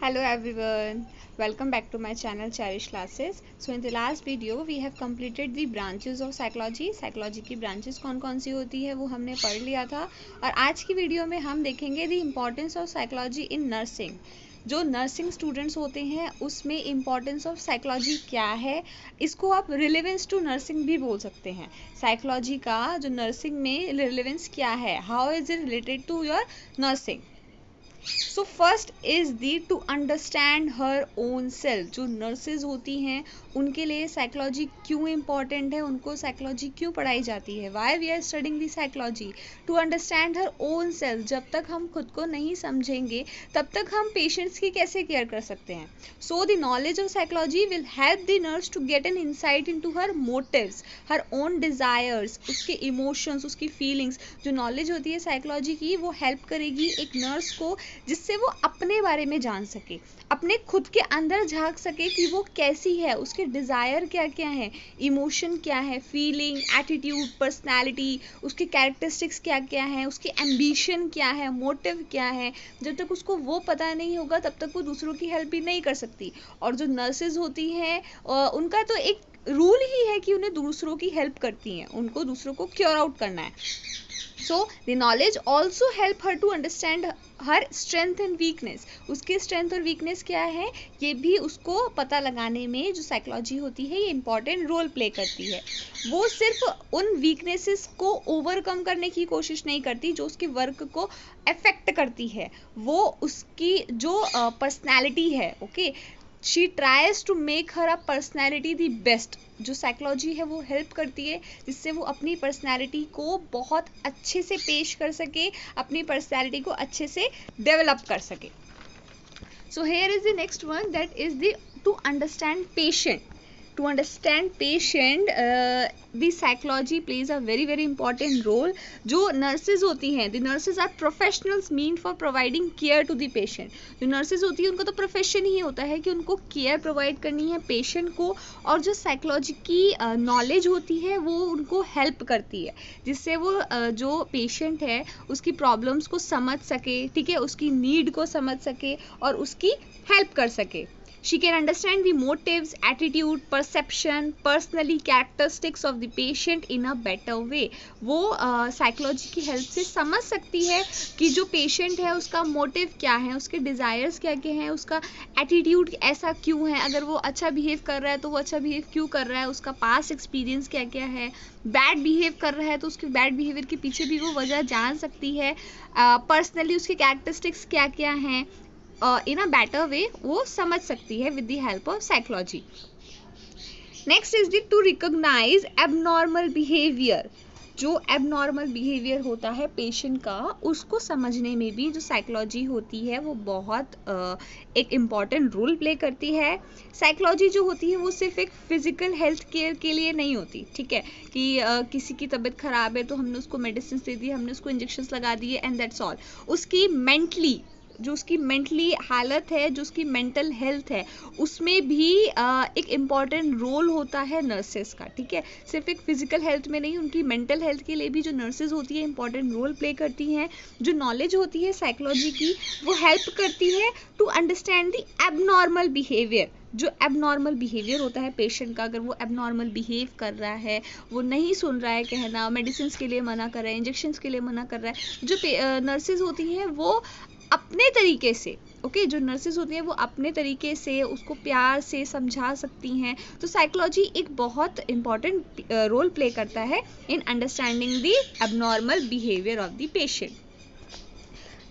Hello everyone, welcome back to my channel Cherish Classes. So in the last video we have completed the branches of psychology. Psychology की branches कौन कौन सी होती है वो हमने पढ़ लिया था और आज की वीडियो में हम देखेंगे the importance of psychology in nursing. जो नर्सिंग स्टूडेंट्स होते हैं उसमें इम्पोर्टेंस ऑफ साइकोलॉजी क्या है, इसको आप रिलेवेंस टू नर्सिंग भी बोल सकते हैं. साइकोलॉजी का जो नर्सिंग में रिलेवेंस क्या है, how is it related to your nursing. So first is the to understand her own self. जो नर्सेज होती हैं उनके लिए साइकोलॉजी क्यों इम्पॉर्टेंट है, उनको साइकोलॉजी क्यों पढ़ाई जाती है, why we are studying the psychology. To understand her own self. जब तक हम खुद को नहीं समझेंगे तब तक हम पेशेंट्स की कैसे केयर कर सकते हैं. So the knowledge of psychology will help the nurse to get an insight into her motives, her own desires, उसके इमोशंस, उसकी फीलिंग्स. जो नॉलेज होती है साइकोलॉजी की वो हेल्प करेगी एक नर्स को, जिससे वो अपने बारे में जान सके, अपने खुद के अंदर झांक सके कि वो कैसी है, उसके डिज़ायर क्या क्या है, इमोशन क्या है, फीलिंग, एटीट्यूड, पर्सनैलिटी, उसके कैरेक्टरिस्टिक्स क्या क्या है, उसकी एम्बिशन क्या है, मोटिव क्या है. जब तक उसको वो पता नहीं होगा तब तक वो दूसरों की हेल्प भी नहीं कर सकती. और जो नर्सेज होती हैं उनका तो एक रूल ही है कि उन्हें दूसरों की हेल्प करती हैं, उनको दूसरों को क्योर आउट करना है. So the knowledge also help her to understand her strength and weakness. उसके स्ट्रेंथ और वीकनेस क्या है ये भी उसको पता लगाने में जो साइकोलॉजी होती है ये इंपॉर्टेंट रोल प्ले करती है. वो सिर्फ उन वीकनेसेस को ओवरकम करने की कोशिश नहीं करती जो उसके वर्क को अफेक्ट करती है, वो उसकी जो पर्सनैलिटी है. Okay, she tries to make her a personality the best. जो साइकोलॉजी है वो हेल्प करती है जिससे वो अपनी पर्सनैलिटी को बहुत अच्छे से पेश कर सके, अपनी पर्सनैलिटी को अच्छे से डेवलप कर सके. So here is the next one, that is the to understand patient. To understand patient, the psychology plays a very very important role. जो nurses होती हैं, the nurses are professionals meant for providing care to the patient. जो nurses होती है उनका तो profession ही होता है कि उनको care provide करनी है patient को, और जो psychology की knowledge होती है वो उनको help करती है जिससे वो जो patient है उसकी problems को समझ सके, ठीक है, उसकी need को समझ सके और उसकी help कर सके. She can understand the motives, attitude, perception, personally characteristics of the patient in a better way. वो साइकोलॉजी की हेल्प से समझ सकती है कि जो पेशेंट है उसका मोटिव क्या है, उसके डिज़ायर्स क्या क्या हैं, उसका एटीट्यूड ऐसा क्यों है, अगर वो अच्छा बिहेव कर रहा है तो वो अच्छा बिहेव क्यों कर रहा है, उसका पास्ट एक्सपीरियंस क्या क्या है, बैड बिहेव कर रहा है तो उसके बैड बिहेवियर के पीछे भी वो वजह जान सकती है, पर्सनली उसके कैरेक्टरिस्टिक्स क्या क्या हैं, इन अ बेटर वे वो समझ सकती है with the help of psychology. Next is the to recognise abnormal behaviour. जो एबनॉर्मल बिहेवियर होता है पेशेंट का उसको समझने में भी जो साइकोलॉजी होती है वो बहुत एक इम्पॉर्टेंट रोल प्ले करती है. साइकोलॉजी जो होती है वो सिर्फ एक फिजिकल हेल्थ केयर के लिए नहीं होती, ठीक है, कि किसी की तबीयत ख़राब है तो हमने उसको मेडिसिन दे दी, हमने उसको इंजेक्शंस लगा दिए एंड दैट्स ऑल. उसकी मेंटली जो उसकी मेंटली हालत है, जो उसकी मेंटल हेल्थ है, उसमें भी एक इम्पॉर्टेंट रोल होता है नर्सेज का, ठीक है. सिर्फ एक फिजिकल हेल्थ में नहीं, उनकी मेंटल हेल्थ के लिए भी जो नर्सेज होती है इम्पॉर्टेंट रोल प्ले करती हैं. जो नॉलेज होती है साइकोलॉजी की वो हेल्प करती है to understand the abnormal behaviour. जो एबनॉर्मल बिहेवियर होता है पेशेंट का, अगर वो एबनॉर्मल बिहेव कर रहा है, वो नहीं सुन रहा है कहना, मेडिसिन के लिए मना कर रहा है, इंजेक्शन के लिए मना कर रहा है, जो नर्सेज होती हैं वो अपने तरीके से, ओके, जो नर्सेज होती हैं वो अपने तरीके से उसको प्यार से समझा सकती हैं. तो साइकोलॉजी एक बहुत इंपॉर्टेंट रोल प्ले करता है in understanding the abnormal behaviour of the patient.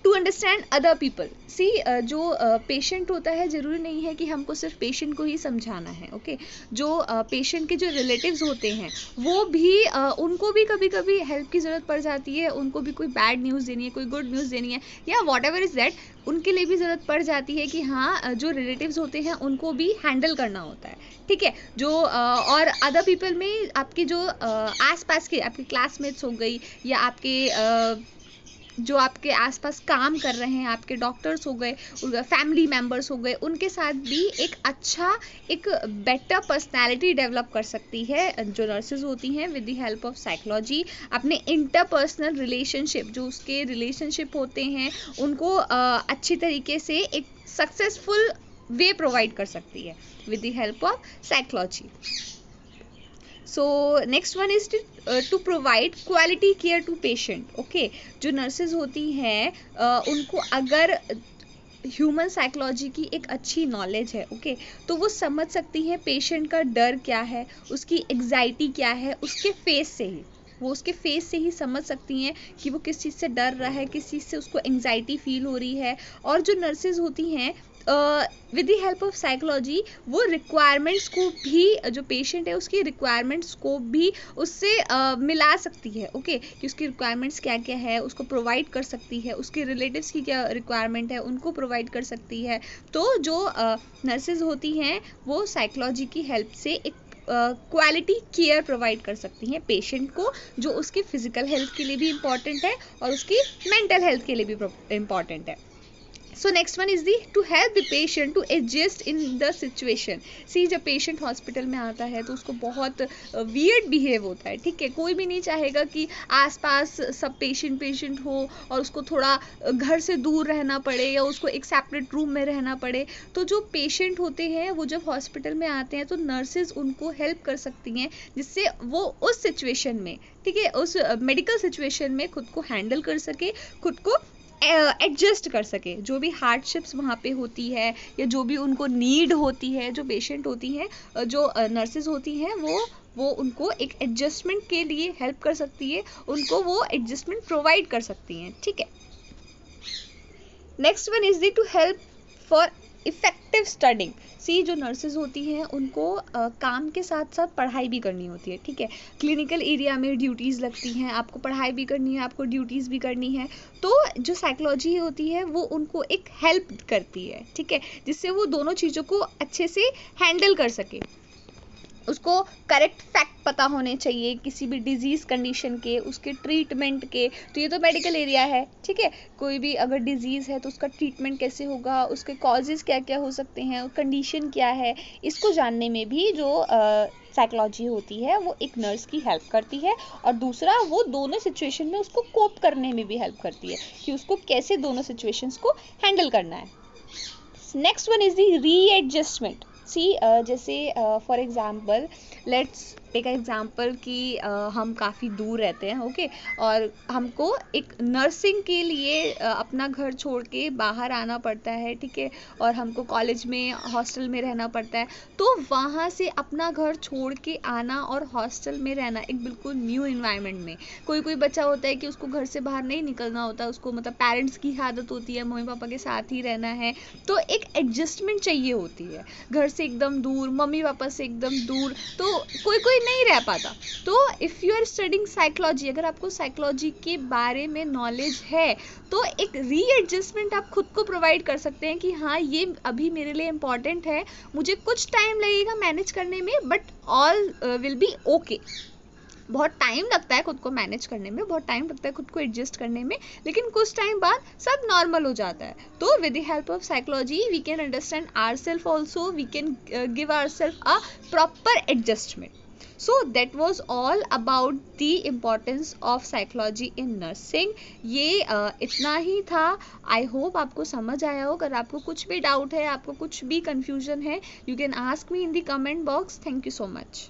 To understand other people. See, जो पेशेंट होता है ज़रूरी नहीं है कि हमको सिर्फ पेशेंट को ही समझाना है, ओके. जो पेशेंट के जो रिलेटिव्स होते हैं वो भी उनको भी कभी कभी हेल्प की ज़रूरत पड़ जाती है, उनको भी कोई बैड न्यूज़ देनी है, कोई गुड न्यूज़ देनी है, या वॉट एवर इज़ दैट, उनके लिए भी ज़रूरत पड़ जाती है कि हाँ जो रिलेटिव्स होते हैं उनको भी हैंडल करना होता है, ठीक है. जो और अदर पीपल में आपके जो आस पास के आपके क्लासमेट्स हो गई या आपके जो आपके आसपास काम कर रहे हैं, आपके डॉक्टर्स हो गए, फैमिली मेम्बर्स हो गए, उनके साथ भी एक बेटर पर्सनैलिटी डेवलप कर सकती है जो नर्सेज होती हैं with the help of psychology. अपने इंटरपर्सनल रिलेशनशिप, जो उसके रिलेशनशिप होते हैं, उनको अच्छी तरीके से एक सक्सेसफुल वे प्रोवाइड कर सकती है with the help of psychology. So next one is to provide quality care to patient. Okay, जो नर्सेज होती हैं उनको अगर ह्यूमन साइकोलॉजी की एक अच्छी नॉलेज है, ओके, तो वो समझ सकती हैं पेशेंट का डर क्या है, उसकी एग्जाइटी क्या है, उसके फेस से ही समझ सकती हैं कि वो किस चीज़ से डर रहा है, किस चीज़ से उसको एंग्जाइटी फील हो रही है। और जो नर्सेज होती हैं with the help of psychology वो रिक्वायरमेंट्स को भी, जो पेशेंट है उसकी रिक्वायरमेंट्स को भी उससे मिला सकती है। ओके, कि उसकी रिक्वायरमेंट्स क्या क्या है उसको प्रोवाइड कर सकती है, उसके रिलेटिव्स की क्या रिक्वायरमेंट है उनको प्रोवाइड कर सकती है। तो जो नर्सेज होती हैं वो साइकोलॉजी की हेल्प से एक क्वालिटी केयर प्रोवाइड कर सकती हैं पेशेंट को, जो उसकी फिजिकल हेल्थ के लिए भी इम्पॉर्टेंट है और उसकी मेंटल हेल्थ के लिए भी इम्पॉर्टेंट है। So next one is the to help the patient to adjust in the situation. See, जब पेशेंट हॉस्पिटल में आता है तो उसको बहुत वियर्ड बिहेव होता है, ठीक है, कोई भी नहीं चाहेगा कि आसपास सब पेशेंट हो और उसको थोड़ा घर से दूर रहना पड़े या उसको एक सेपरेट रूम में रहना पड़े। तो जो पेशेंट होते हैं वो जब हॉस्पिटल में आते हैं तो नर्सेज उनको हेल्प कर सकती हैं जिससे वो उस सिचुएशन में, ठीक है, उस मेडिकल सिचुएशन में खुद को हैंडल कर सके, खुद को एडजस्ट कर सके। जो भी हार्डशिप्स वहाँ पे होती है या जो भी उनको नीड होती है, जो पेशेंट होती हैं, जो नर्सेज होती हैं, वो उनको एक एडजस्टमेंट के लिए हेल्प कर सकती है, उनको वो एडजस्टमेंट प्रोवाइड कर सकती हैं, ठीक है। Next one is the to help for effective studying. See, जो नर्सेज होती हैं उनको काम के साथ साथ पढ़ाई भी करनी होती है, ठीक है, क्लिनिकल एरिया में ड्यूटीज़ लगती हैं, आपको पढ़ाई भी करनी है, आपको ड्यूटीज़ भी करनी है। तो जो साइकोलॉजी होती है वो उनको एक हेल्प करती है, ठीक है, जिससे वो दोनों चीज़ों को अच्छे से हैंडल कर सके। उसको करेक्ट फैक्ट पता होने चाहिए किसी भी डिजीज़ कंडीशन के, उसके ट्रीटमेंट के। तो ये तो मेडिकल एरिया है, ठीक है, कोई भी अगर डिजीज़ है तो उसका ट्रीटमेंट कैसे होगा, उसके कॉजेज़ क्या क्या हो सकते हैं, कंडीशन क्या है, इसको जानने में भी जो साइकोलॉजी होती है वो एक नर्स की हेल्प करती है। और दूसरा, वो दोनों सिचुएशन में उसको कोप करने में भी हेल्प करती है कि उसको कैसे दोनों सिचुएशंस को हैंडल करना है। Next one is the readjustment. See, जैसे for example let's take example कि हम काफ़ी दूर रहते हैं, ओके, और हमको एक नर्सिंग के लिए अपना घर छोड़ के बाहर आना पड़ता है, ठीक है, और हमको कॉलेज में हॉस्टल में रहना पड़ता है। तो वहाँ से अपना घर छोड़ के आना और हॉस्टल में रहना एक बिल्कुल न्यू इन्वायरमेंट में, कोई बच्चा होता है कि उसको घर से बाहर नहीं निकलना होता, उसको मतलब पेरेंट्स की आदत होती है मम्मी पापा के साथ ही रहना है, तो एक एडजस्टमेंट चाहिए होती है, घर से एकदम दूर, मम्मी पापा से एकदम दूर, तो कोई नहीं रह पाता। तो if you are studying psychology, अगर आपको साइकोलॉजी के बारे में नॉलेज है तो एक रीएडजस्टमेंट आप खुद को प्रोवाइड कर सकते हैं कि हाँ, ये अभी मेरे लिए इम्पॉर्टेंट है, मुझे कुछ टाइम लगेगा मैनेज करने में, but all will be okay. बहुत टाइम लगता है खुद को मैनेज करने में, बहुत टाइम लगता है खुद को एडजस्ट करने में, लेकिन कुछ टाइम बाद सब नॉर्मल हो जाता है। तो with the help of psychology we can understand ourself also, we can give ourself a proper adjustment. So that was all about the importance of psychology in nursing. ये इतना ही था। आई होप आपको समझ आया हो। अगर आपको कुछ भी डाउट है, आपको कुछ भी कंफ्यूजन है, you can ask me in the comment box. Thank you so much.